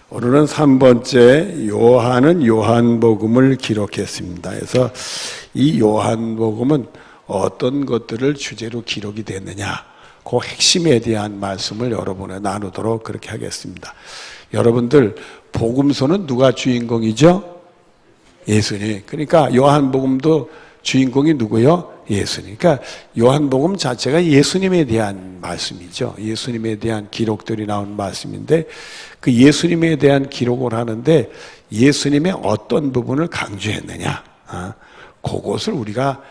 오늘은 3번째 요한은 요한복음을 기록했습니다. 그래서 이 요한복음은 어떤 것들을 주제로 기록이 됐느냐, 그 핵심에 대한 말씀을 여러분에 나누도록 그렇게 하겠습니다. 여러분들, 복음서는 누가 주인공이죠? 예수님. 그러니까 요한복음도 주인공이 누구요? 예수님. 그러니까 요한복음 자체가 예수님에 대한 말씀이죠. 예수님에 대한 기록들이 나온 말씀인데, 그 예수님에 대한 기록을 하는데 예수님의 어떤 부분을 강조했느냐, 그것을 우리가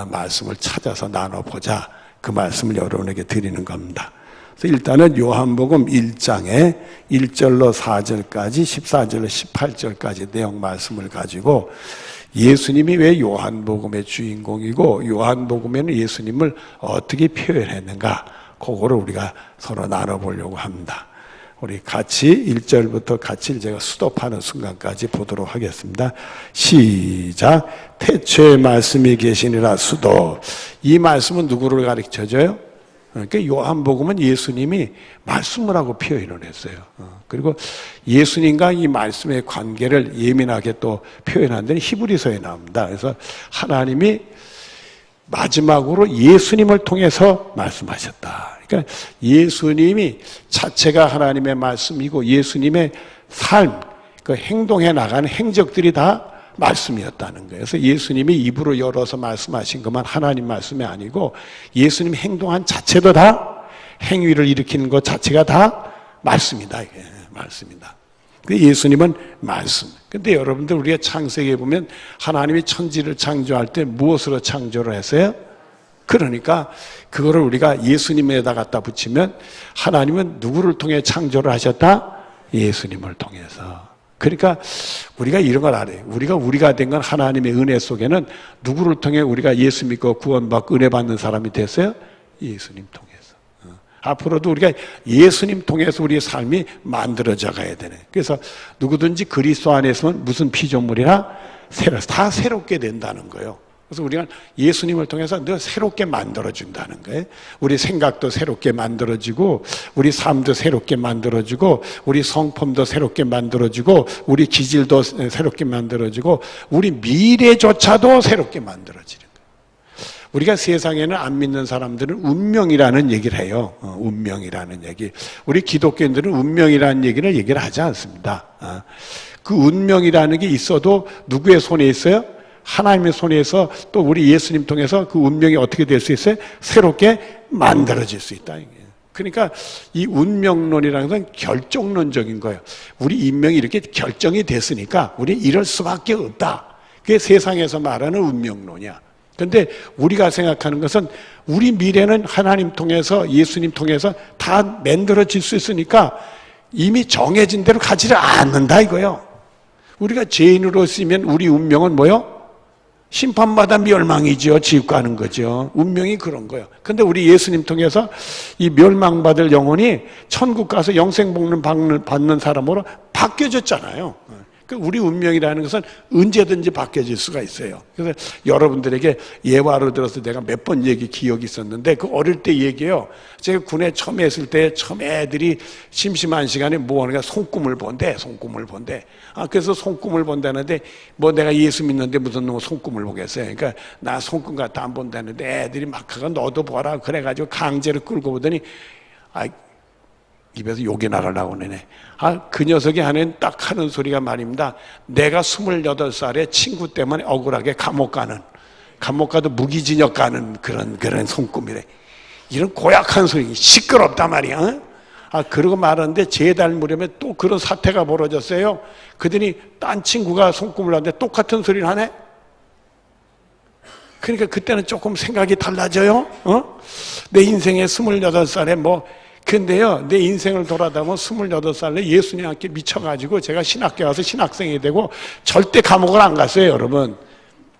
말씀을 찾아서 나눠보자, 그 말씀을 여러분에게 드리는 겁니다. 그래서 일단은 요한복음 1장에 1절로 4절까지 14절로 18절까지 내용 말씀을 가지고 예수님이 왜 요한복음의 주인공이고 요한복음에는 예수님을 어떻게 표현했는가, 그거를 우리가 서로 나눠보려고 합니다. 우리 같이 1절부터 같이 제가 수독하는 순간까지 보도록 하겠습니다. 시작. 태초에 말씀이 계시니라. 수독. 이 말씀은 누구를 가르쳐줘요? 그러니까 요한복음은 예수님이 말씀을 하고 표현을 했어요. 그리고 예수님과 이 말씀의 관계를 예민하게 또 표현한 데는 히브리서에 나옵니다. 그래서 하나님이 마지막으로 예수님을 통해서 말씀하셨다. 그러니까 예수님이 자체가 하나님의 말씀이고 예수님의 삶, 그 행동해 나가는 행적들이 다 말씀이었다는 거예요. 그래서 예수님이 입으로 열어서 말씀하신 것만 하나님 말씀이 아니고 예수님이 행동한 자체도 다, 행위를 일으키는 것 자체가 다 말씀이다. 이게 말씀이다. 예수님은 말씀. 근데 여러분들, 우리가 창세기에 보면 하나님이 천지를 창조할 때 무엇으로 창조를 했어요? 그러니까 그거를 우리가 예수님에다 갖다 붙이면 하나님은 누구를 통해 창조를 하셨다? 예수님을 통해서. 그러니까 우리가 이런 걸 알아요. 우리가 된 건 하나님의 은혜 속에는 누구를 통해 우리가 예수 믿고 구원받고 은혜 받는 사람이 됐어요? 예수님 통해서. 앞으로도 우리가 예수님 통해서 우리의 삶이 만들어져 가야 되네. 그래서 누구든지 그리스도 안에서는 무슨 피조물이나 다 새롭게 된다는 거예요. 그래서 우리가 예수님을 통해서 늘 새롭게 만들어준다는 거예요. 우리 생각도 새롭게 만들어지고, 우리 삶도 새롭게 만들어지고, 우리 성품도 새롭게 만들어지고, 우리 기질도 새롭게 만들어지고, 우리 미래조차도 새롭게 만들어지는 거예요. 우리가 세상에는 안 믿는 사람들은 운명이라는 얘기를 해요. 운명이라는 얘기. 우리 기독교인들은 운명이라는 얘기를 하지 않습니다. 그 운명이라는 게 있어도 누구의 손에 있어요? 하나님의 손에서, 또 우리 예수님 통해서 그 운명이 어떻게 될 수 있어요? 새롭게 만들어질 수 있다. 그러니까 이 운명론이라는 건 결정론적인 거예요. 우리 인명이 이렇게 결정이 됐으니까 우리 이럴 수밖에 없다. 그게 세상에서 말하는 운명론이야. 그런데 우리가 생각하는 것은 우리 미래는 하나님 통해서, 예수님 통해서 다 만들어질 수 있으니까 이미 정해진 대로 가지를 않는다 이거예요. 우리가 죄인으로 쓰면 우리 운명은 뭐요? 심판마다 멸망이죠. 지옥 가는 거죠. 운명이 그런 거예요. 근데 우리 예수님 통해서 이 멸망받을 영혼이 천국 가서 영생복을 받는 사람으로 바뀌어졌잖아요. 우리 운명이라는 것은 언제든지 바뀌어질 수가 있어요. 그래서 여러분들에게 예화로 들어서 내가 몇 번 기억이 있었는데, 그 어릴 때 얘기예요. 제가 군에 처음 했을 때 처음 애들이 심심한 시간에 뭐 하는가, 손금을 본대. 그래서 손금을 본다는데, 뭐 내가 예수 믿는데 무슨 놈 손금을 보겠어요. 그러니까 나 손금 같아 안 본다는데 애들이 막 그거 너도 보라 그래가지고 강제로 끌고 보더니 입에서 욕이 나가려고 그러네. 그 녀석이 하는 딱 하는 소리가 말입니다. 내가 28살에 친구 때문에 억울하게 감옥 가도 무기징역 가는 그런 손금이래. 이런 고약한 소리, 시끄럽단 말이야. 그러고 말하는데 3달 무렵에 또 그런 사태가 벌어졌어요. 그더니 딴 친구가 손금을 하는데 똑같은 소리를 하네. 그러니까 그때는 조금 생각이 달라져요. 내 인생에 28살에 근데요, 내 인생을 돌아다보면 28살에 예수님께 미쳐가지고 제가 신학교 가서 신학생이 되고 절대 감옥을 안 갔어요, 여러분.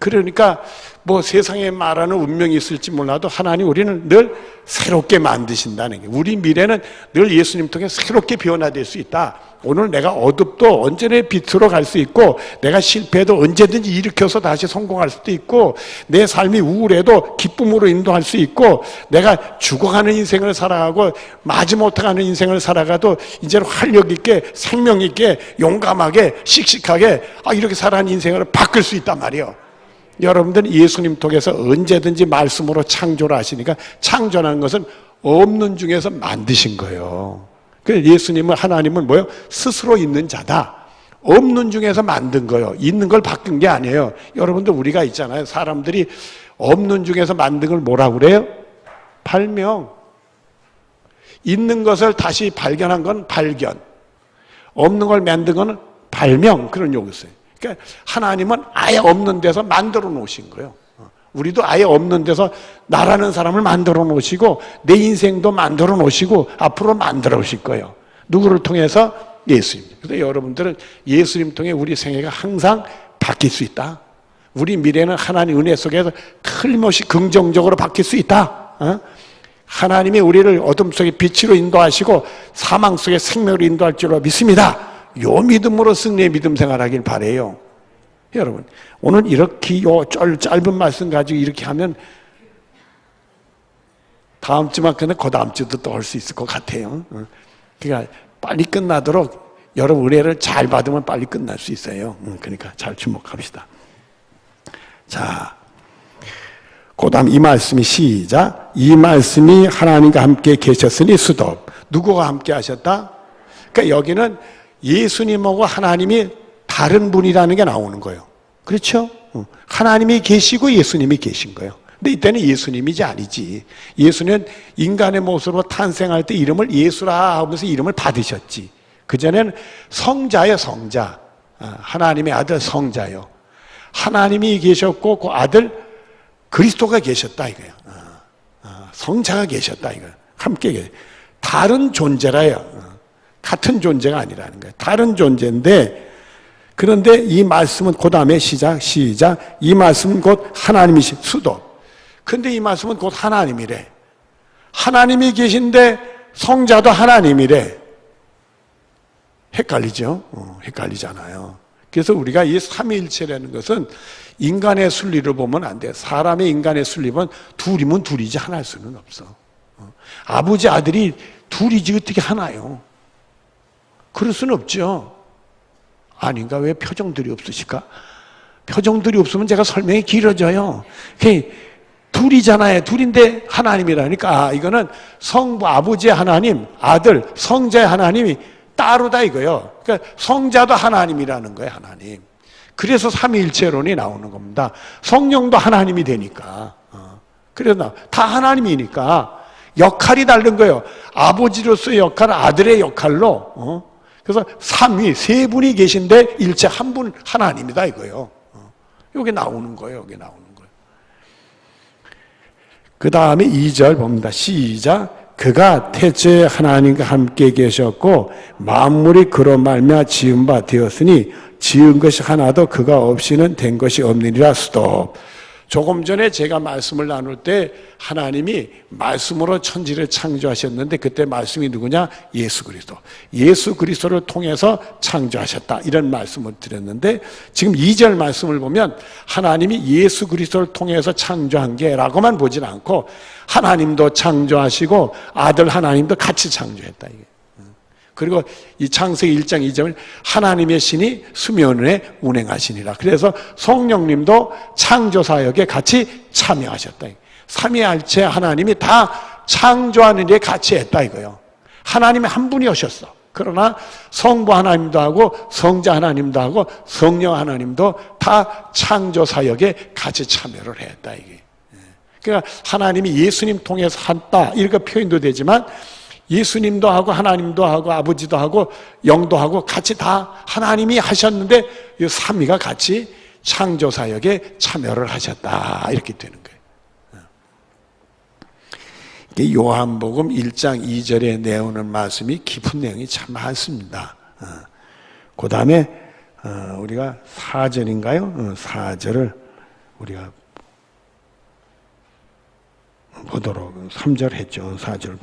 그러니까 뭐 세상에 말하는 운명이 있을지 몰라도 하나님 우리는 늘 새롭게 만드신다는 게, 우리 미래는 늘 예수님 통해 새롭게 변화될 수 있다. 오늘 내가 어둡도 언제나 빛으로 갈 수 있고, 내가 실패해도 언제든지 일으켜서 다시 성공할 수도 있고, 내 삶이 우울해도 기쁨으로 인도할 수 있고, 내가 죽어가는 인생을 살아가고 마지못하는 인생을 살아가도 이제는 활력 있게, 생명 있게, 용감하게, 씩씩하게 이렇게 살아가는 인생을 바꿀 수 있단 말이에요. 여러분들은 예수님 통해서 언제든지 말씀으로 창조를 하시니까, 창조하는 것은 없는 중에서 만드신 거예요. 그래서 예수님은, 하나님은 뭐예요? 스스로 있는 자다. 없는 중에서 만든 거예요. 있는 걸 바꾼 게 아니에요. 여러분들 우리가 있잖아요. 사람들이 없는 중에서 만든 걸 뭐라고 그래요? 발명. 있는 것을 다시 발견한 건 발견. 없는 걸 만든 건 발명. 그런 용어가 있어요. 그러니까 하나님은 아예 없는 데서 만들어 놓으신 거예요. 우리도 아예 없는 데서 나라는 사람을 만들어 놓으시고, 내 인생도 만들어 놓으시고, 앞으로 만들어 오실 거예요. 누구를 통해서? 예수님. 그래서 여러분들은 예수님 통해 우리 생애가 항상 바뀔 수 있다. 우리 미래는 하나님 은혜 속에서 틀림없이 긍정적으로 바뀔 수 있다. 하나님이 우리를 어둠 속에 빛으로 인도하시고 사망 속에 생명으로 인도할 줄로 믿습니다. 요 믿음으로 승리의 믿음 생활하길 바라요. 여러분, 오늘 이렇게 짧은 말씀 가지고 이렇게 하면 다음 주만큼은 그 다음 주도 또 할 수 있을 것 같아요. 그러니까 빨리 끝나도록 여러분 은혜를 잘 받으면 빨리 끝날 수 있어요. 그러니까 잘 주목합시다. 자, 그 다음 이 말씀이 시작. 이 말씀이 하나님과 함께 계셨으니 수도. 누구가 함께 하셨다? 그러니까 여기는 예수님하고 하나님이 다른 분이라는 게 나오는 거예요. 그렇죠? 하나님이 계시고 예수님이 계신 거예요. 근데 이때는 예수님이지 아니지. 예수는 인간의 모습으로 탄생할 때 이름을 예수라 하면서 이름을 받으셨지. 그전에는 성자예요, 성자. 하나님의 아들 성자요. 하나님이 계셨고 그 아들 그리스도가 계셨다 이거예요. 성자가 계셨다 이거예요. 함께 계세요. 다른 존재라요. 같은 존재가 아니라는 거예요. 다른 존재인데, 그런데 이 말씀은 그 다음에 시작. 이 말씀은 곧 하나님이신 수도. 근데 이 말씀은 곧 하나님이래. 하나님이 계신데 성자도 하나님이래. 헷갈리죠? 헷갈리잖아요. 그래서 우리가 이 삼위일체라는 것은 인간의 순리를 보면 안 돼. 사람의 인간의 순리는 둘이면 둘이지 하나일 수는 없어. 아버지 아들이 둘이지 어떻게 하나요? 그럴 수는 없죠. 아닌가? 왜 표정들이 없으실까? 표정들이 없으면 제가 설명이 길어져요. 둘이잖아요. 둘인데 하나님이라니까. 이거는 성부 아버지의 하나님, 아들 성자의 하나님이 따로다 이거예요. 그러니까 성자도 하나님이라는 거예요. 하나님. 그래서 삼위일체론이 나오는 겁니다. 성령도 하나님이 되니까. 그래서 다 하나님이니까 역할이 다른 거예요. 아버지로서의 역할, 아들의 역할로. 그래서 삼위, 세 분이 계신데 일체 한 분 하나님이다 이거예요. 여기 나오는 거예요. 여기 나오는 거예요. 그 다음에 2절 봅니다. 시작. 그가 태초에 하나님과 함께 계셨고 만물이 그로 말미암아 지은 바 되었으니 지은 것이 하나도 그가 없이는 된 것이 없느니라. 스톱. 조금 전에 제가 말씀을 나눌 때 하나님이 말씀으로 천지를 창조하셨는데, 그때 말씀이 누구냐? 예수 그리스도. 예수 그리스도를 통해서 창조하셨다, 이런 말씀을 드렸는데, 지금 2절 말씀을 보면 하나님이 예수 그리스도를 통해서 창조한 게 라고만 보진 않고 하나님도 창조하시고 아들 하나님도 같이 창조했다 이게. 그리고 이 창세기 1장 2절을 하나님의 신이 수면에 운행하시니라. 그래서 성령님도 창조사역에 같이 참여하셨다. 삼위일체 하나님이 다 창조하는 일에 같이 했다 이거예요. 하나님이 한 분이 오셨어. 그러나 성부 하나님도 하고 성자 하나님도 하고 성령 하나님도 다 창조사역에 같이 참여를 했다 이게. 그러니까 하나님이 예수님 통해서 한다 이렇게 표현도 되지만, 예수님도 하고 하나님도 하고 아버지도 하고 영도 하고 같이 다 하나님이 하셨는데 이 삼위가 같이 창조사역에 참여를 하셨다 이렇게 되는 거예요. 요한복음 1장 2절에 내오는 말씀이 깊은 내용이 참 많습니다. 그 다음에 우리가 4절인가요? 4절을 우리가 보도록 3절 했죠. 4절.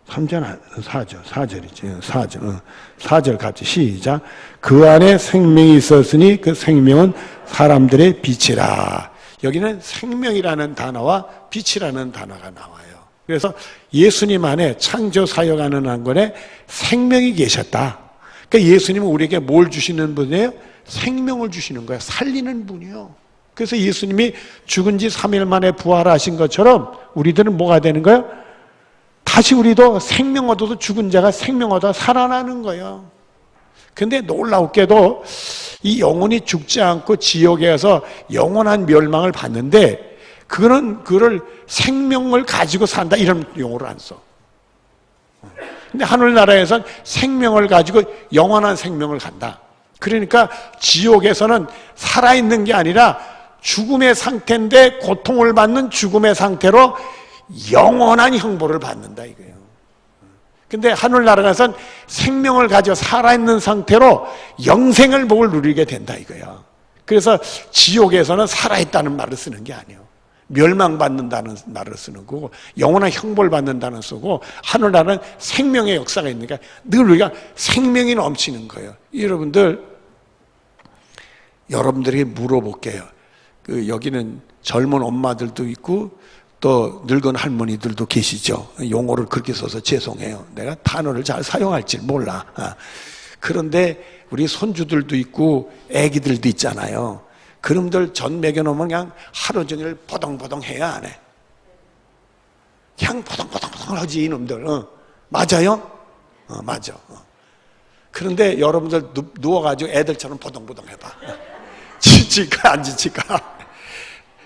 3절, 4절, 4절이지. 4절. 4절 같이 시작. 그 안에 생명이 있었으니 그 생명은 사람들의 빛이라. 여기는 생명이라는 단어와 빛이라는 단어가 나와요. 그래서 예수님 안에 창조 사역하는 한권에 생명이 계셨다. 그러니까 예수님은 우리에게 뭘 주시는 분이에요? 생명을 주시는 거예요. 살리는 분이요. 그래서 예수님이 죽은 지 3일 만에 부활하신 것처럼 우리들은 뭐가 되는 거예요? 다시 우리도 생명 얻어도 죽은 자가 생명 얻어 살아나는 거예요. 근데 놀랍게도 이 영혼이 죽지 않고 지옥에서 영원한 멸망을 받는데 그거를 생명을 가지고 산다 이런 용어를 안 써. 근데 하늘나라에서는 생명을 가지고 영원한 생명을 간다. 그러니까 지옥에서는 살아있는 게 아니라 죽음의 상태인데 고통을 받는 죽음의 상태로 영원한 형벌을 받는다 이거예요. 근데 하늘나라에서는 생명을 가지고 살아있는 상태로 영생을 복을 누리게 된다 이거예요. 그래서 지옥에서는 살아있다는 말을 쓰는 게 아니에요. 멸망받는다는 말을 쓰는 거고 영원한 형벌 받는다는 쓰고 하늘나라는 생명의 역사가 있으니까 늘 우리가 생명이 넘치는 거예요. 여러분들에게 물어볼게요. 여기는 젊은 엄마들도 있고 또 늙은 할머니들도 계시죠. 용어를 그렇게 써서 죄송해요. 내가 단어를 잘 사용할지 몰라. 그런데 우리 손주들도 있고 애기들도 있잖아요. 그놈들 전 먹여놓으면 그냥 하루 종일 보동보동 해야 안 해? 그냥 보동보동 하지 이놈들. 맞아요? 맞아. 그런데 여러분들 누워가지고 애들처럼 보동보동 해봐. 지칠까 안 지칠까?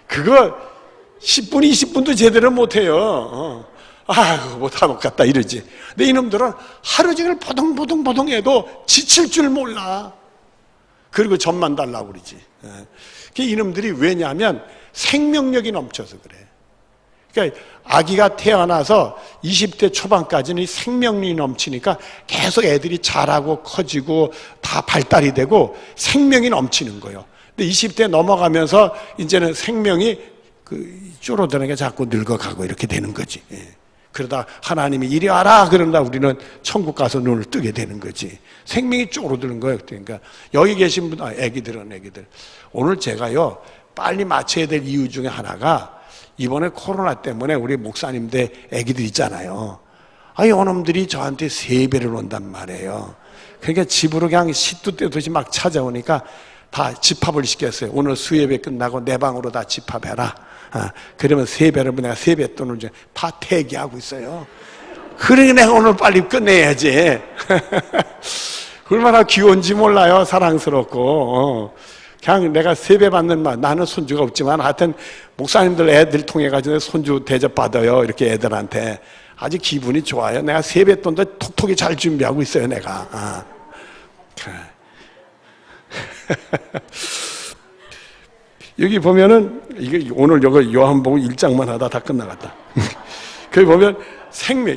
그거 10분 20분도 제대로 못해요. 아이고 못할 것 같다 이러지. 근데 이놈들은 하루 종일 보동보동 해도 지칠 줄 몰라. 그리고 젖만 달라고 그러지. 이놈들이 왜냐하면 생명력이 넘쳐서 그래. 그러니까 아기가 태어나서 20대 초반까지는 생명력이 넘치니까 계속 애들이 자라고 커지고 다 발달이 되고 생명이 넘치는 거예요. 근데 20대 넘어가면서 이제는 생명이 줄어드는 자꾸 늙어가고 이렇게 되는 거지. 그러다 하나님이 이리 와라 그런다 우리는 천국 가서 눈을 뜨게 되는 거지. 생명이 줄어드는 거예요. 그러니까 여기 계신 분, 애기들 오늘 제가요 빨리 마쳐야 될 이유 중에 하나가 이번에 코로나 때문에 우리 목사님들 애기들 있잖아요. 이놈들이 저한테 세배를 온단 말이에요. 그러니까 집으로 그냥 시도 때듯이 막 찾아오니까 다 집합을 시켰어요. 오늘 수예배 끝나고 내 방으로 다 집합해라. 그러면 세배를 내가 세뱃돈을 다 대기하고 있어요. 그러니 내가 오늘 빨리 끝내야지. 얼마나 귀여운지 몰라요. 사랑스럽고. 그냥 내가 세배 받는 말, 나는 손주가 없지만 하여튼 목사님들 애들 통해가지고 손주 대접받아요. 이렇게 애들한테. 아주 기분이 좋아요. 내가 세뱃돈도 톡톡히 잘 준비하고 있어요. 내가. 여기 보면은 이게 오늘 여기 요한복음 1장만 하다 다 끝나갔다. 거기 보면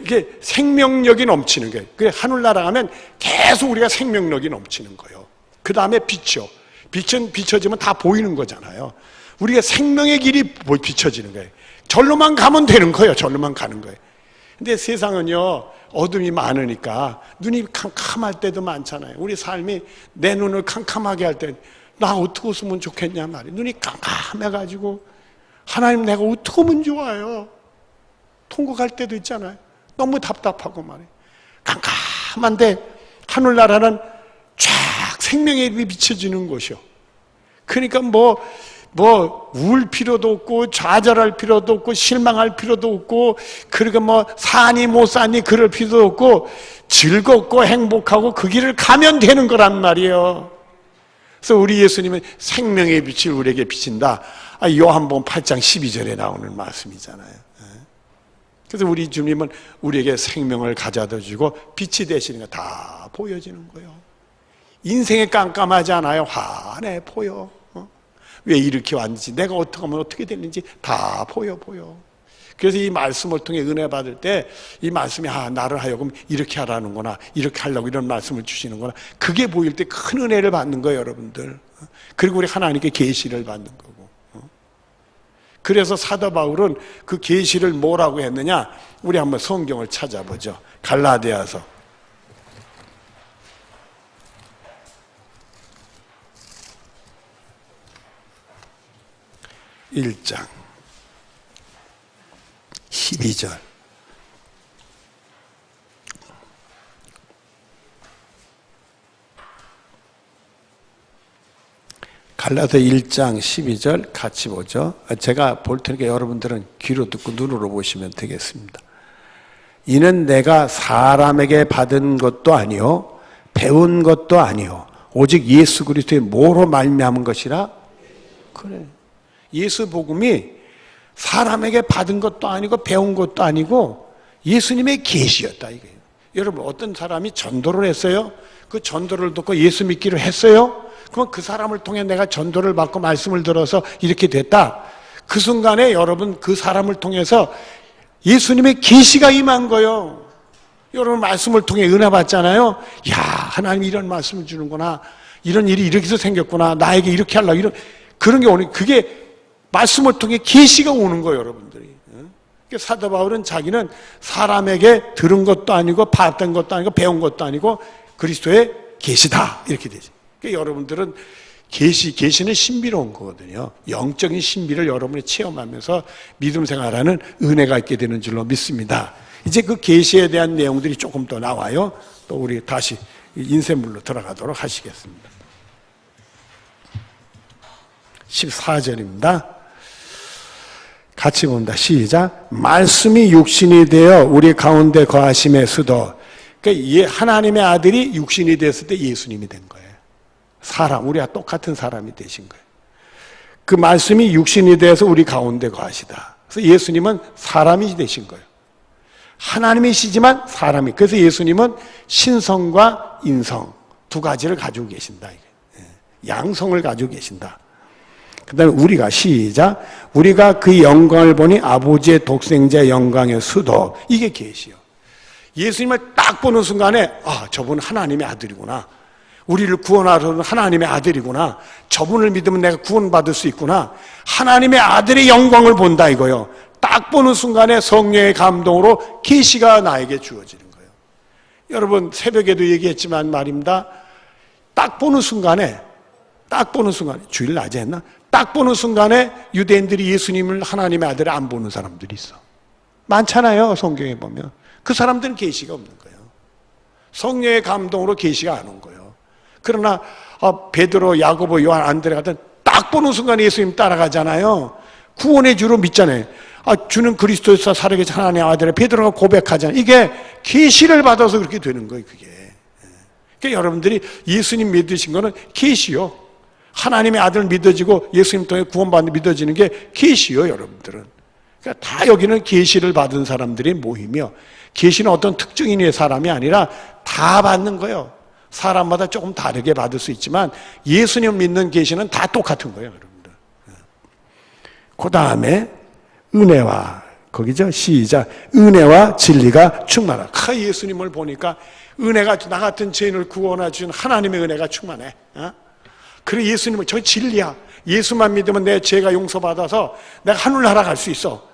이게 생명력이 넘치는 거예요. 그 하늘나라 가면 계속 우리가 생명력이 넘치는 거예요. 그 다음에 빛이요. 빛은 비춰지면 다 보이는 거잖아요. 우리가 생명의 길이 비춰지는 거예요. 절로만 가면 되는 거예요. 절로만 가는 거예요. 근데 세상은요 어둠이 많으니까 눈이 캄캄할 때도 많잖아요. 우리 삶이 내 눈을 캄캄하게 할 때 나 어떻게 웃으면 좋겠냐 말이에요. 눈이 깜깜해가지고 하나님 내가 어떻게 하면 좋아요. 통곡할 때도 있잖아요. 너무 답답하고 말이에요. 깜깜한데 하늘나라는 쫙 생명의 빛이 비춰지는 곳이요. 그러니까 울 필요도 없고 좌절할 필요도 없고 실망할 필요도 없고 그리고 사니 못 사니 그럴 필요도 없고 즐겁고 행복하고 그 길을 가면 되는 거란 말이에요. 그래서 우리 예수님은 생명의 빛을 우리에게 비친다. 요한복음 8장 12절에 나오는 말씀이잖아요. 그래서 우리 주님은 우리에게 생명을 가져다 주고 빛이 되시는 거 다 보여지는 거예요. 인생에 깜깜하지 않아요. 환해 보여. 왜 이렇게 왔는지 내가 어떻게 하면 어떻게 됐는지 다 보여. 그래서 이 말씀을 통해 은혜 받을 때 이 말씀이 나를 하여금 이렇게 하라는구나, 이렇게 하려고 이런 말씀을 주시는구나, 그게 보일 때 큰 은혜를 받는 거예요, 여러분들. 그리고 우리 하나님께 계시를 받는 거고. 그래서 사도 바울은 그 계시를 뭐라고 했느냐? 우리 한번 성경을 찾아보죠. 갈라디아서 1장 12절. 갈라디아 1장 12절 같이 보죠. 제가 볼 테니까 여러분들은 귀로 듣고 눈으로 보시면 되겠습니다. 이는 내가 사람에게 받은 것도 아니요 배운 것도 아니요 오직 예수 그리스도의 뭐로 말미암은 것이라. 그래, 예수 복음이 사람에게 받은 것도 아니고 배운 것도 아니고 예수님의 계시였다 이거예요. 여러분, 어떤 사람이 전도를 했어요. 그 전도를 듣고 예수 믿기로 했어요. 그럼 그 사람을 통해 내가 전도를 받고 말씀을 들어서 이렇게 됐다. 그 순간에 여러분, 그 사람을 통해서 예수님의 계시가 임한 거예요. 여러분, 말씀을 통해 은혜 받잖아요. 야, 하나님이 이런 말씀을 주는구나, 이런 일이 이렇게 해서 생겼구나, 나에게 이렇게 하려고, 이런 그런 게 오는, 그게 말씀을 통해 계시가 오는 거예요, 여러분들이. 사도 바울은 자기는 사람에게 들은 것도 아니고 봤던 것도 아니고 배운 것도 아니고 그리스도의 계시다 이렇게 되죠. 그러니까 여러분들은 계시는 신비로운 거거든요. 영적인 신비를 여러분이 체험하면서 믿음 생활하는 은혜가 있게 되는 줄로 믿습니다. 이제 그 계시에 대한 내용들이 조금 더 나와요. 또 우리 다시 인쇄물로 들어가도록 하시겠습니다. 14절입니다. 같이 봅니다. 시작. 말씀이 육신이 되어 우리 가운데 거하심의 수도. 그러니까 하나님의 아들이 육신이 됐을 때 예수님이 된 거예요. 사람, 우리와 똑같은 사람이 되신 거예요. 그 말씀이 육신이 되어서 우리 가운데 거하시다. 그래서 예수님은 사람이 되신 거예요. 하나님이시지만 사람이. 그래서 예수님은 신성과 인성 두 가지를 가지고 계신다. 양성을 가지고 계신다. 그 다음에 우리가 시작. 우리가 그 영광을 보니 아버지의 독생자의 영광의 수도. 이게 계시요. 예수님을 딱 보는 순간에 저분 하나님의 아들이구나. 우리를 구원하려는 하나님의 아들이구나. 저분을 믿으면 내가 구원받을 수 있구나. 하나님의 아들의 영광을 본다 이거요. 딱 보는 순간에 성령의 감동으로 계시가 나에게 주어지는 거예요. 여러분, 새벽에도 얘기했지만 말입니다. 딱 보는 순간에 주일 낮에 했나? 딱 보는 순간에 유대인들이 예수님을 하나님의 아들을 안 보는 사람들이 있어. 많잖아요, 성경에 보면. 그 사람들은 계시가 없는 거예요. 성령의 감동으로 계시가 안 온 거예요. 그러나 베드로, 야고보, 요한, 안드레 같은 딱 보는 순간에 예수님 따라가잖아요. 구원의 주로 믿잖아요. 주는 그리스도에서 살아계신 하나님의 아들을 베드로가 고백하잖아요. 이게 계시를 받아서 그렇게 되는 거예요, 그게. 그러니까 여러분들이 예수님 믿으신 거는 계시요. 하나님의 아들 믿어지고 예수님 통해 구원받는 믿어지는 게 계시요, 여러분들은. 그러니까 다 여기는 계시를 받은 사람들의 모임이요. 계시는 어떤 특정인의 사람이 아니라 다 받는 거예요. 사람마다 조금 다르게 받을 수 있지만 예수님 믿는 계시는 다 똑같은 거예요, 여러분들. 그 다음에 은혜와, 거기죠? 시작. 은혜와 진리가 충만하다. 예수님을 보니까 은혜가, 나 같은 죄인을 구원해 준 하나님의 은혜가 충만해. 그래, 예수님은 저 진리야. 예수만 믿으면 내 죄가 용서받아서 내가 하늘나라 갈 수 있어.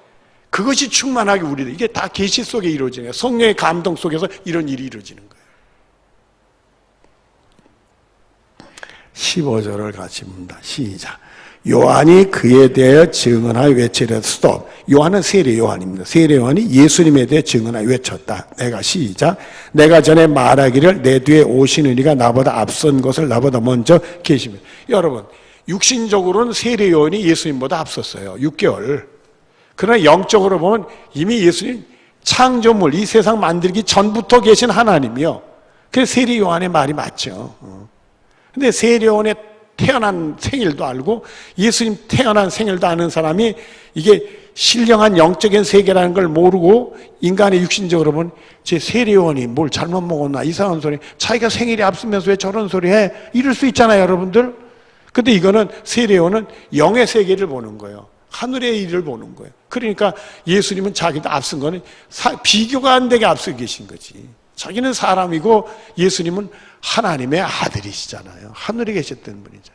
그것이 충만하게 우리들, 이게 다 계시 속에 이루어지는 거예요. 성령의 감동 속에서 이런 일이 이루어지는 거예요. 15절을 같이 봅니다. 시작. 요한이 그에 대해 증언하여 외치려. 스톱. 요한은 세례 요한입니다. 세례 요한이 예수님에 대해 증언하여 외쳤다. 내가 시작. 내가 전에 말하기를 내 뒤에 오시는 이가 나보다 앞선 것을 나보다 먼저 계십니다. 여러분, 육신적으로는 세례 요한이 예수님보다 앞섰어요. 6개월. 그러나 영적으로 보면 이미 예수님 창조물, 이 세상 만들기 전부터 계신 하나님이요. 그래서 세례 요한의 말이 맞죠. 근데 세례 요한의 태어난 생일도 알고 예수님 태어난 생일도 아는 사람이 이게 신령한 영적인 세계라는 걸 모르고 인간의 육신적으로 보면 제 세례 요한이 뭘 잘못 먹었나, 이상한 소리, 자기가 생일이 앞서면서 왜 저런 소리 해, 이럴 수 있잖아요, 여러분들. 근데 이거는 세례 요한은 영의 세계를 보는 거예요. 하늘의 일을 보는 거예요. 그러니까 예수님은 자기도 앞선 거는 비교가 안 되게 앞서 계신 거지. 자기는 사람이고 예수님은 하나님의 아들이시잖아요. 하늘에 계셨던 분이죠.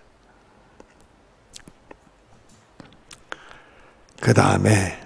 그 다음에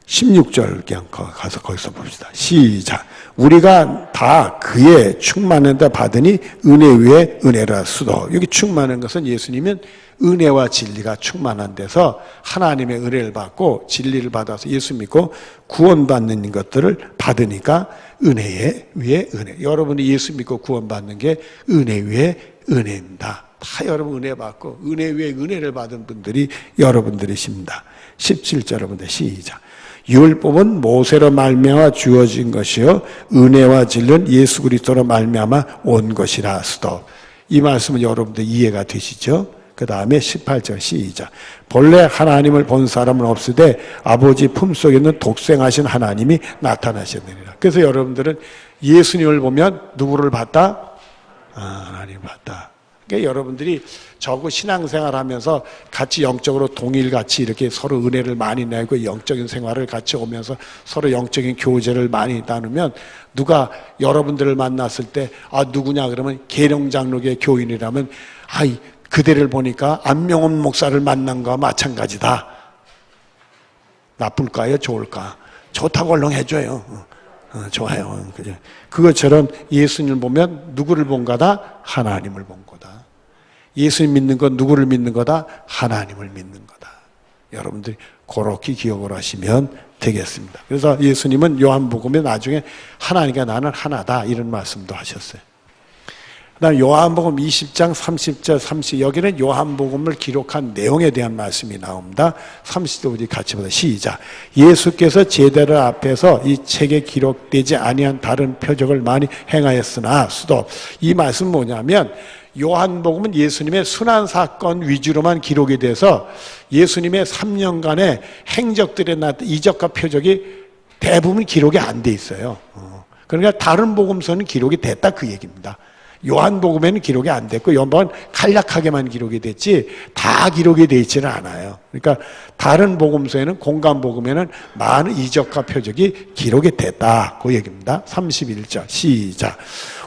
16절 그냥 가서 거기서 봅시다. 시작. 우리가 다 그의 충만한 데 받으니 은혜 위에 은혜라 수도. 여기 충만한 것은 예수님은 은혜와 진리가 충만한 데서 하나님의 은혜를 받고 진리를 받아서 예수 믿고 구원받는 것들을 받으니까 은혜 위에 은혜. 여러분이 예수 믿고 구원받는 게 은혜 위에 은혜입니다. 다 여러분 은혜 받고 은혜 위에 은혜를 받은 분들이 여러분들이십니다. 17절 여러분들 시작. 율법은 모세로 말미암아 주어진 것이요 은혜와 진리는 예수 그리스도로 말미암아 온 것이라 수도. 이 말씀은 여러분들 이해가 되시죠? 그 다음에 18절 시작. 본래 하나님을 본 사람은 없으되 아버지 품속에 있는 독생하신 하나님이 나타나셨느니라. 그래서 여러분들은 예수님을 보면 누구를 봤다? 하나님을 봤다. 그러니까 여러분들이 저거 신앙생활 하면서 같이 영적으로 동일같이 이렇게 서로 은혜를 많이 내고 영적인 생활을 같이 오면서 서로 영적인 교제를 많이 나누면 누가 여러분들을 만났을 때 누구냐 그러면 계룡장로교의 교인이라면 그대를 보니까 안명훈 목사를 만난 거와 마찬가지다. 나쁠까요? 좋을까? 좋다고 얼른 해줘요. 좋아요. 그것처럼 예수님을 보면 누구를 본 거다? 하나님을 본 거다. 예수님 믿는 건 누구를 믿는 거다? 하나님을 믿는 거다. 여러분들이 그렇게 기억을 하시면 되겠습니다. 그래서 예수님은 요한복음에 나중에 하나님과 나는 하나다 이런 말씀도 하셨어요. 그다음 요한복음 20장 30절 30 여기는 요한복음을 기록한 내용에 대한 말씀이 나옵니다. 30절 우리 같이 보자. 시작. 예수께서 제자들 앞에서 이 책에 기록되지 아니한 다른 표적을 많이 행하였으나 수도. 이 말씀은 뭐냐면 요한복음은 예수님의 순환 사건 위주로만 기록이 돼서 예수님의 3년간의 행적들에 나타난 이적과 표적이 대부분 기록이 안 돼 있어요. 그러니까 다른 복음서는 기록이 됐다 그 얘기입니다. 요한복음에는 기록이 안 됐고 요한복음은 간략하게만 기록이 됐지 다 기록이 되어 있지는 않아요. 그러니까 다른 복음서에는 공간복음에는 많은 이적과 표적이 기록이 됐다 그 얘기입니다. 31절 시작.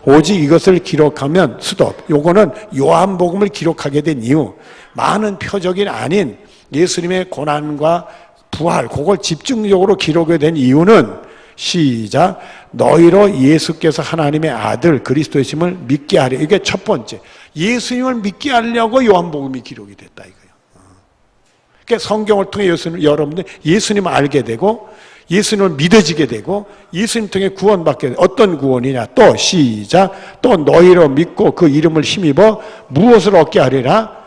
오직 이것을 기록하면 수도. 요거는 요한복음을 기록하게 된 이유. 많은 표적이 아닌 예수님의 고난과 부활 그걸 집중적으로 기록이 된 이유는 시작. 너희로 예수께서 하나님의 아들 그리스도이심을 믿게 하려. 이게 첫 번째. 예수님을 믿게 하려고 요한복음이 기록이 됐다 이거예요. 그러니까 성경을 통해 여러분들 예수님을 알게 되고 예수님을 믿어지게 되고 예수님 통해 구원받게 되고 어떤 구원이냐. 또 시작. 또 너희로 믿고 그 이름을 힘입어 무엇을 얻게 하리라.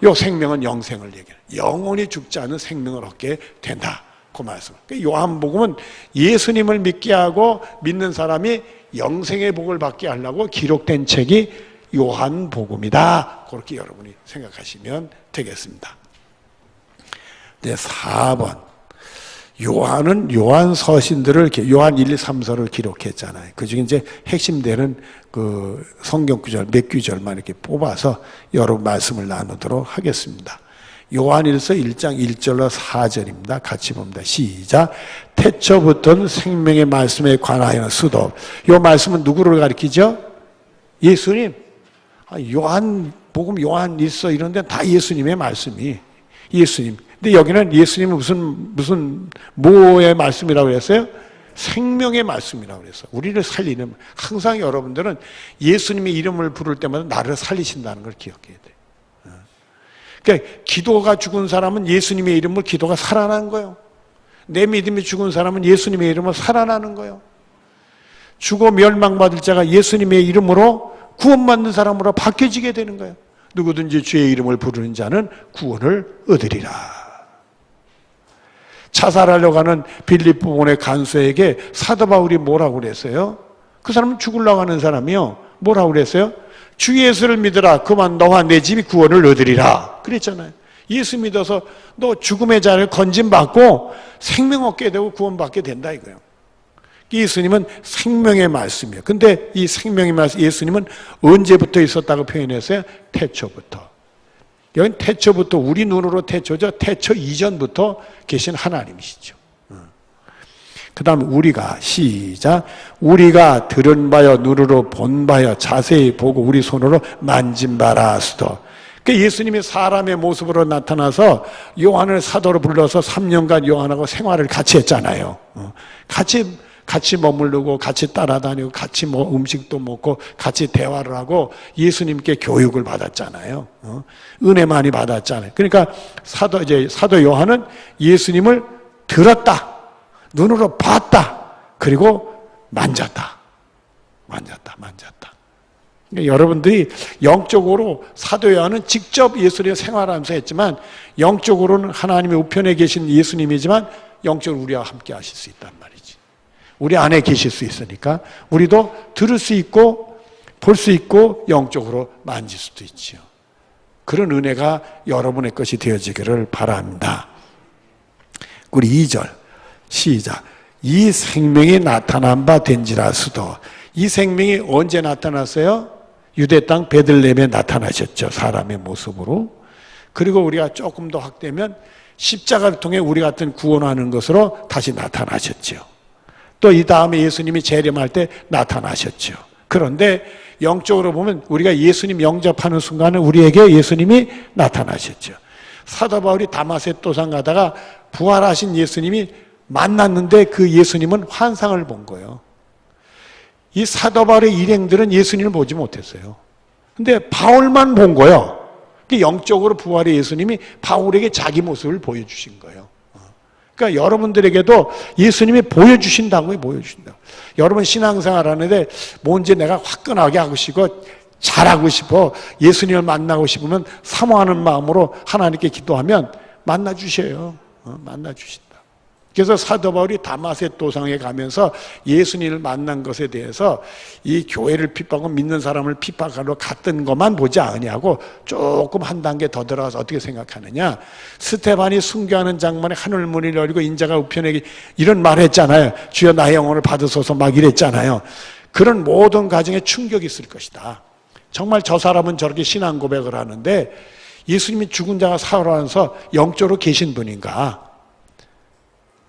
요 생명은 영생을 얘기해요. 영원히 죽지 않은 생명을 얻게 된다. 그 말씀. 요한복음은 예수님을 믿게 하고 믿는 사람이 영생의 복을 받게 하려고 기록된 책이 요한복음이다. 그렇게 여러분이 생각하시면 되겠습니다. 네, 4번. 요한은 요한 서신들을 요한 1, 2, 3서를 기록했잖아요. 그 중에 이제 핵심되는 그 성경 구절 몇 구절만 이렇게 뽑아서 여러 말씀을 나누도록 하겠습니다. 요한일서 1장 1절로 4절입니다. 같이 봅니다. 시작. 태초부터는 생명의 말씀에 관하여 수도. 이 말씀은 누구를 가리키죠? 예수님. 요한복음, 요한일서 이런 데는 다 예수님의 말씀이. 예수님. 근데 여기는 예수님은 무슨 뭐의 말씀이라고 그랬어요? 생명의 말씀이라고 그랬어요. 우리를 살리는. 항상 여러분들은 예수님의 이름을 부를 때마다 나를 살리신다는 걸 기억해야 돼요. 그러니까 기도가 죽은 사람은 예수님의 이름으로 기도가 살아나는 거예요. 내 믿음이 죽은 사람은 예수님의 이름으로 살아나는 거예요. 죽어 멸망받을 자가 예수님의 이름으로 구원받는 사람으로 바뀌어지게 되는 거예요. 누구든지 주의 이름을 부르는 자는 구원을 얻으리라. 자살하려고 하는 빌립보 본의 간수에게 사도 바울이 뭐라고 그랬어요? 그 사람은 죽으려고 하는 사람이요. 뭐라고 그랬어요? 주 예수를 믿으라. 그만 너와 내 집이 구원을 얻으리라. 그랬잖아요. 예수 믿어서 너 죽음의 자를 건짐받고 생명 얻게 되고 구원받게 된다 이거예요. 예수님은 생명의 말씀이에요. 근데 이 생명의 말씀 예수님은 언제부터 있었다고 표현했어요? 태초부터. 여긴 태초부터 우리 눈으로 태초죠. 태초 이전부터 계신 하나님이시죠. 그 다음 우리가 시작 우리가 들은 바여 눈으로 본 바여 자세히 보고 우리 손으로 만진 바라 수도. 그러니까 예수님이 사람의 모습으로 나타나서 요한을 사도로 불러서 3년간 요한하고 생활을 같이 했잖아요. 같이 머무르고 같이 따라다니고 같이 음식도 먹고 같이 대화를 하고 예수님께 교육을 받았잖아요. 은혜 많이 받았잖아요. 그러니까 사도 요한은 예수님을 들었다. 눈으로 봤다. 그리고 만졌다. 그러니까 여러분들이 영적으로 사도 요한은 직접 예수님의 생활하면서 했지만 영적으로는 하나님의 우편에 계신 예수님이지만 영적으로 우리와 함께 하실 수 있단 말이지. 우리 안에 계실 수 있으니까 우리도 들을 수 있고 볼 수 있고 영적으로 만질 수도 있지요. 그런 은혜가 여러분의 것이 되어지기를 바랍니다. 우리 2절 시작 이 생명이 나타난 바 된지라 수도. 이 생명이 언제 나타났어요? 유대 땅 베들레헴에 나타나셨죠. 사람의 모습으로. 그리고 우리가 조금 더 확대면 십자가를 통해 우리 같은 구원하는 것으로 다시 나타나셨죠. 또 이 다음에 예수님이 재림할 때 나타나셨죠. 그런데 영적으로 보면 우리가 예수님 영접하는 순간에 우리에게 예수님이 나타나셨죠. 사도 바울이 다마섹 도상 가다가 부활하신 예수님이 만났는데 그 예수님은 환상을 본 거예요. 이 사도 바울의 일행들은 예수님을 보지 못했어요. 근데 바울만 본 거예요. 영적으로 부활의 예수님이 바울에게 자기 모습을 보여주신 거예요. 그러니까 여러분들에게도 예수님이 보여주신다고요. 보여주신다고. 여러분 신앙생활 하는데 뭔지 내가 화끈하게 하고 싶고 잘하고 싶어 예수님을 만나고 싶으면 사모하는 마음으로 하나님께 기도하면 만나주셔요. 만나주신다. 그래서 사도 바울이 다마섹 도상에 가면서 예수님을 만난 것에 대해서 이 교회를 핍박하고 믿는 사람을 핍박하러 갔던 것만 보지 않으냐고 조금 한 단계 더 들어가서 어떻게 생각하느냐. 스테반이 순교하는 장면에 하늘문이 열리고 인자가 우편에 이런 말을 했잖아요. 주여 나의 영혼을 받으소서 막 이랬잖아요. 그런 모든 가정에 충격이 있을 것이다. 정말 저 사람은 저렇게 신앙 고백을 하는데 예수님이 죽은 자가 살아나서 영적으로 계신 분인가.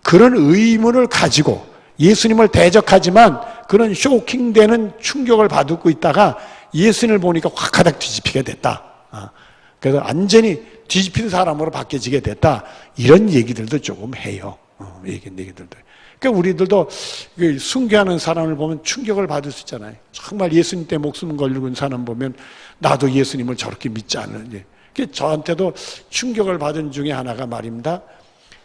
그런 의문을 가지고 예수님을 대적하지만 그런 쇼킹되는 충격을 받고 있다가 예수님을 보니까 확 가닥 뒤집히게 됐다. 그래서 완전히 뒤집힌 사람으로 바뀌어지게 됐다. 이런 얘기들도 조금 해요. 얘기들도. 그러니까 우리들도 순교하는 사람을 보면 충격을 받을 수 있잖아요. 정말 예수님 때 목숨 걸리고 있는 사람 보면 나도 예수님을 저렇게 믿지 않는. 저한테도 충격을 받은 중에 하나가 말입니다.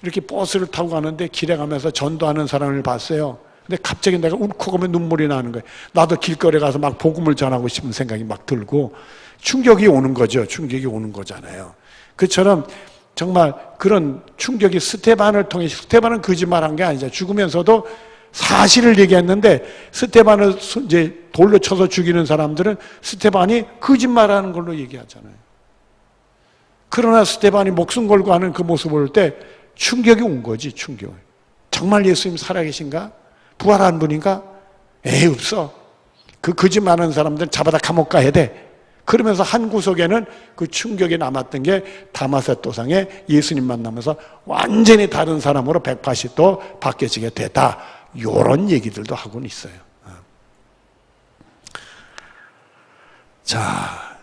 이렇게 버스를 타고 가는데 길에 가면서 전도하는 사람을 봤어요. 근데 갑자기 내가 울컥하면 눈물이 나는 거예요. 나도 길거리에 가서 막 복음을 전하고 싶은 생각이 막 들고 충격이 오는 거죠. 충격이 오는 거잖아요. 그처럼 정말 그런 충격이 스테반을 통해 스테반은 거짓말한 게 아니죠. 죽으면서도 사실을 얘기했는데 스테반을 이제 돌로 쳐서 죽이는 사람들은 스테반이 거짓말하는 걸로 얘기하잖아요. 그러나 스테반이 목숨 걸고 하는 그 모습을 볼 때 충격이 온 거지, 충격. 정말 예수님 살아계신가? 부활한 분인가? 에이, 없어. 그 거짓말하는 사람들은 잡아다 감옥 가야 돼. 그러면서 한 구석에는 그 충격이 남았던 게 다마섹 도상에 예수님 만나면서 완전히 다른 사람으로 180도 바뀌어지게 됐다. 이런 얘기들도 하고는 있어요. 자,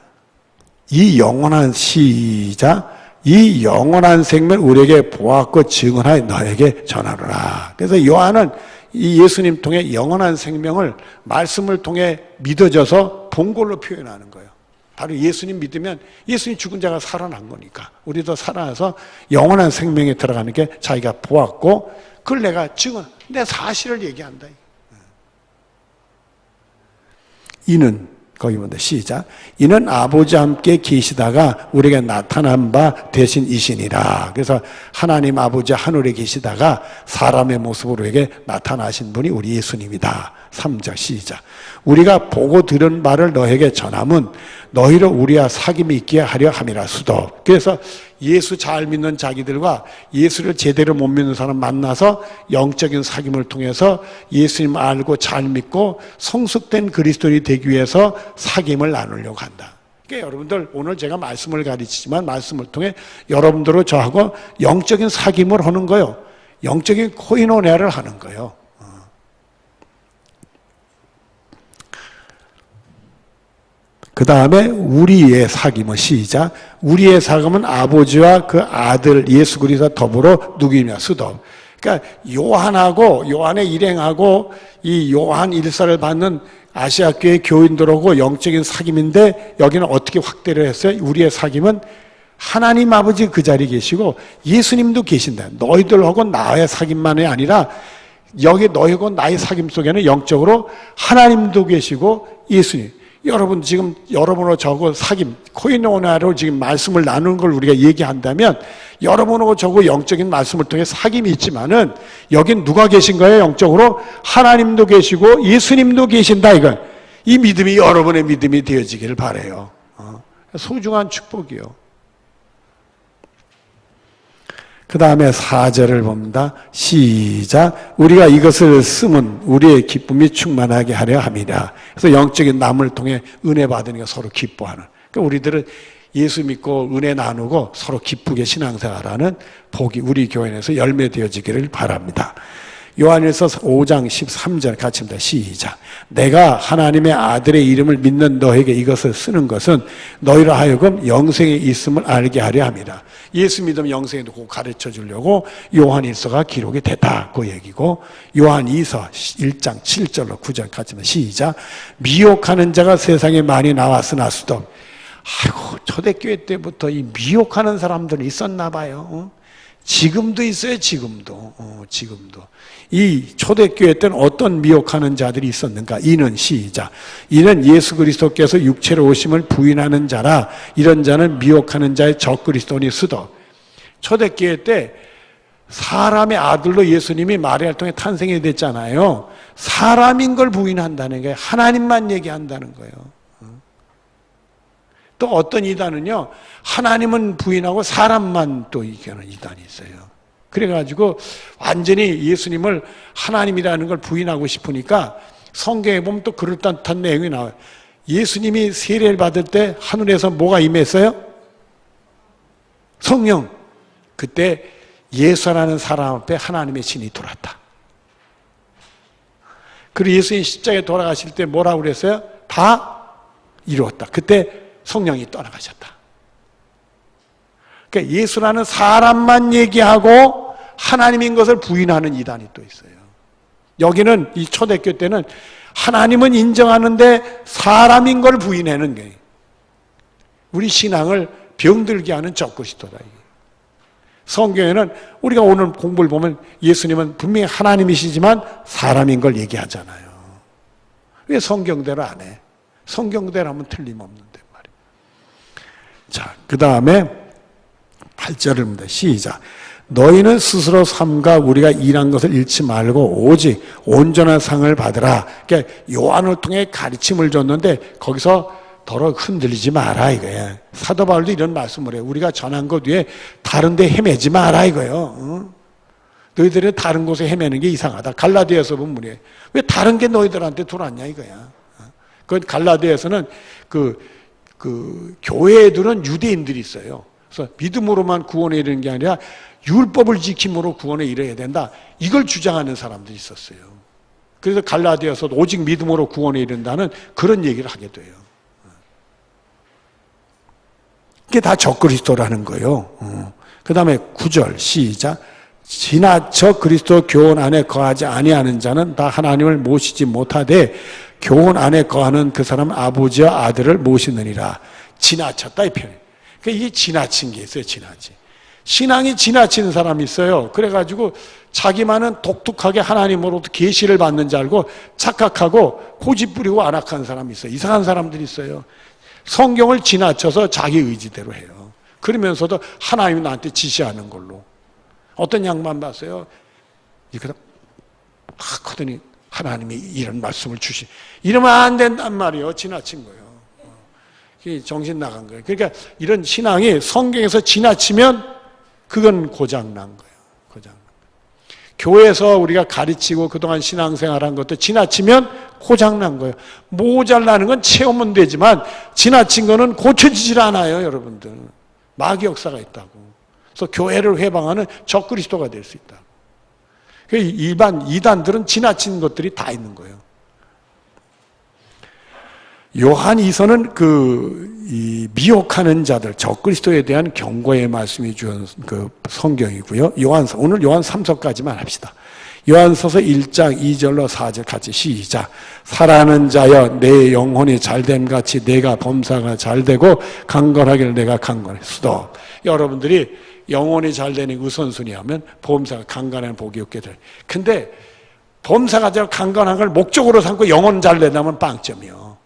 이 영원한 시작. 이 영원한 생명 우리에게 보았고 증언하여 너에게 전하노라. 그래서 요한은 이 예수님 통해 영원한 생명을 말씀을 통해 믿어져서 본 걸로 표현하는 거예요. 바로 예수님 믿으면 예수님 죽은 자가 살아난 거니까 우리도 살아나서 영원한 생명에 들어가는 게 자기가 보았고 그걸 내가 증언, 내 사실을 얘기한다. 이는 거기 보면 시작. 이는 아버지와 함께 계시다가 우리에게 나타난 바 되신 이시니라. 그래서 하나님 아버지 하늘에 계시다가 사람의 모습으로 우리에게 나타나신 분이 우리 예수님이다. 3절 시작. 우리가 보고 들은 바를 너에게 전함은 너희로 우리와 사귐이 있게 하려 함이라 수도. 그래서 예수 잘 믿는 자기들과 예수를 제대로 못 믿는 사람 만나서 영적인 사귐을 통해서 예수님 알고 잘 믿고 성숙된 그리스도인이 되기 위해서 사귐을 나누려고 한다. 그러니까 여러분들 오늘 제가 말씀을 가르치지만 말씀을 통해 여러분들로 저하고 영적인 사귐을 하는 거예요. 영적인 코이노니아를 하는 거예요. 그 다음에 우리의 사귐은 시작. 우리의 사귐은 아버지와 그 아들 예수 그리스도와 더불어 누구이냐 스도. 그러니까 요한의 일행하고 이 요한 일사를 받는 아시아 교회 교인들하고 영적인 사귐인데 여기는 어떻게 확대를 했어요? 우리의 사귐은 하나님 아버지 그 자리에 계시고 예수님도 계신다. 너희들하고 나의 사귐만이 아니라 여기 너희하고 나의 사귐 속에는 영적으로 하나님도 계시고 예수님. 여러분 지금 여러분하고 저하고 사귐 코이노니아로 지금 말씀을 나누는 걸 우리가 얘기한다면 여러분하고 저하고 영적인 말씀을 통해 사귐이 있지만은 여긴 누가 계신 거예요? 영적으로 하나님도 계시고 예수님도 계신다 이거. 이 믿음이 여러분의 믿음이 되어지기를 바라요. 소중한 축복이요. 그 다음에 4절을 봅니다. 시작. 우리가 이것을 쓰면 우리의 기쁨이 충만하게 하려 함이라. 그래서 영적인 남을 통해 은혜 받으니까 서로 기뻐하는. 그러니까 우리들은 예수 믿고 은혜 나누고 서로 기쁘게 신앙생활하는 복이 우리 교회에서 열매되어지기를 바랍니다. 요한일서 5장 13절 같이 합니다. 시작. 내가 하나님의 아들의 이름을 믿는 너에게 이것을 쓰는 것은 너희로 하여금 영생에 있음을 알게 하려 함이라. 예수 믿으면 영생에 있고 가르쳐 주려고 요한일서가 기록이 됐다 그 얘기고, 요한이서 1장 7절로 9절 같이 합니다. 시작. 미혹하는 자가 세상에 많이 나왔으나 수도. 아이고 초대교회 때부터 이 미혹하는 사람들이 있었나 봐요. 지금도 있어요. 지금도. 이 초대교회 때는 어떤 미혹하는 자들이 있었는가? 이는 시작. 이는 예수 그리스도께서 육체로 오심을 부인하는 자라. 이런 자는 미혹하는 자의 적그리스도니 수도. 초대교회 때 사람의 아들로 예수님이 마리아를 통해 탄생이 됐잖아요. 사람인 걸 부인한다는 거예요. 하나님만 얘기한다는 거예요. 또 어떤 이단은요, 하나님은 부인하고 사람만 또 얘기하는 이단이 있어요. 그래가지고 완전히 예수님을 하나님이라는 걸 부인하고 싶으니까 성경에 보면 또 그럴듯한 내용이 나와요. 예수님이 세례를 받을 때 하늘에서 뭐가 임했어요? 성령. 그때 예수라는 사람 앞에 하나님의 신이 들어왔다. 그리고 예수님 십자가에 돌아가실 때 뭐라고 그랬어요? 다 이루었다. 그때 성령이 떠나가셨다. 그러니까 예수라는 사람만 얘기하고 하나님인 것을 부인하는 이단이 또 있어요. 여기는 이 초대교회 때는 하나님은 인정하는데 사람인 걸 부인하는 거예요. 우리 신앙을 병들게 하는 적그리스도다. 성경에는 우리가 오늘 공부를 보면 예수님은 분명히 하나님이시지만 사람인 걸 얘기하잖아요. 왜 성경대로 안 해? 성경대로 하면 틀림없는데 말이에요. 자, 그 다음에 8절을 봅니다. 시작. 너희는 스스로 삼가 우리가 일한 것을 잃지 말고 오직 온전한 상을 받으라. 그러니까 요한을 통해 가르침을 줬는데 거기서 더러 흔들리지 마라 이거야. 사도 바울도 이런 말씀을 해요. 우리가 전한 것 위에 다른 데 헤매지 마라 이거예요. 응? 너희들이 다른 곳에 헤매는 게 이상하다. 갈라디아서 보면 뭐래? 왜 다른 게 너희들한테 들어왔냐 이거야. 그 갈라디아에서는 그 교회들은 유대인들이 있어요. 그래서 믿음으로만 구원에 이르는 게 아니라 율법을 지킴으로 구원에 이르어야 된다. 이걸 주장하는 사람들이 있었어요. 그래서 갈라디아서도 오직 믿음으로 구원에 이른다는 그런 얘기를 하게 돼요. 이게 다 적그리스도라는 거예요. 그 다음에 9절 시작. 지나쳐 그리스도 교훈 안에 거하지 아니하는 자는 다 하나님을 모시지 못하되 교훈 안에 거하는 그 사람 아버지와 아들을 모시느니라. 지나쳤다 이 표현. 그러니까 이게 지나친 게 있어요. 신앙이 지나치는 사람이 있어요. 그래가지고 자기만은 독특하게 하나님으로부터 계시를 받는 줄 알고 착각하고 고집 부리고 안악한 사람이 있어요. 이상한 사람들이 있어요. 성경을 지나쳐서 자기 의지대로 해요. 그러면서도 하나님이 나한테 지시하는 걸로. 어떤 양반 봤어요. 이거다 딱 하더니 하나님이 이런 말씀을 이러면 안 된단 말이에요. 지나친 거예요. 정신 나간 거예요. 그러니까 이런 신앙이 성경에서 지나치면 그건 고장난 거예요. 교회에서 우리가 가르치고 그동안 신앙생활한 것도 지나치면 고장난 거예요. 모자라는 건 채우면 되지만 지나친 거는 고쳐지질 않아요, 여러분들. 마귀 역사가 있다고. 그래서 교회를 회방하는 적그리스도가 될 수 있다. 일반 이단들은 지나친 것들이 다 있는 거예요. 요한 2서는 이 미혹하는 자들, 적그리스도에 대한 경고의 말씀이 주는 그 성경이고요. 오늘 요한 3서까지만 합시다. 요한서서 1장 2절로 4절 같이 시작. 사랑하는 자여, 내 영혼이 잘됨 같이 내가 범사가 잘되고 강건하기를 내가 강건해. 수도. 여러분들이 영혼이 잘되는 우선순위 하면 범사가 강건한 복이 없게 될. 근데 범사가 되고 강건한 걸 목적으로 삼고 영혼 잘된다면 빵점이요.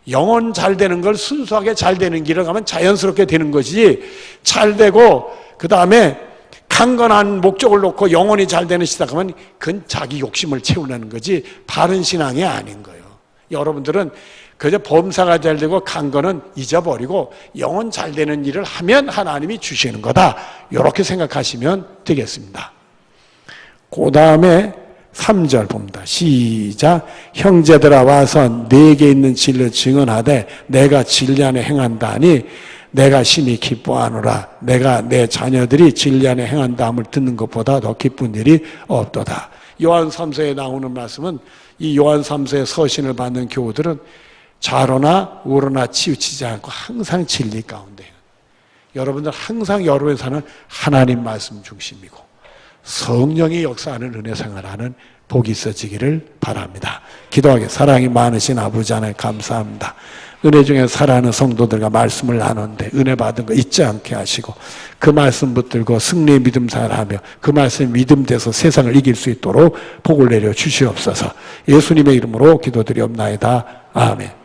영혼 잘 되는 걸 순수하게 잘 되는 길을 가면 자연스럽게 되는 것이지, 잘 되고 그 다음에 강건한 목적을 놓고 영혼이 잘 되는 시작하면 그건 자기 욕심을 채우려는 거지 바른 신앙이 아닌 거예요. 여러분들은 그저 범사가 잘 되고 강건은 잊어버리고 영혼 잘 되는 일을 하면 하나님이 주시는 거다, 이렇게 생각하시면 되겠습니다. 그 다음에 3절 봅니다. 시작. 형제들아 와서 내게 있는 진리를 증언하되 내가 진리 안에 행한다니 내가 심히 기뻐하노라. 내가 내 자녀들이 진리 안에 행한다함을 듣는 것보다 더 기쁜 일이 없도다. 요한 3서에 나오는 말씀은 이 요한 3서의 서신을 받는 교우들은 좌로나 우로나 치우치지 않고 항상 진리 가운데, 여러분들 항상 여러분의 사는 하나님 말씀 중심이고 성령이 역사하는 은혜 생활하는 복이 있어지기를 바랍니다. 기도하게. 사랑이 많으신 아버지 하나님 감사합니다. 은혜 중에 살아가는 성도들과 말씀을 나누는데 은혜 받은 거 잊지 않게 하시고 그 말씀 붙들고 승리의 믿음 생활하며 그 말씀 믿음돼서 세상을 이길 수 있도록 복을 내려 주시옵소서. 예수님의 이름으로 기도드리옵나이다. 아멘.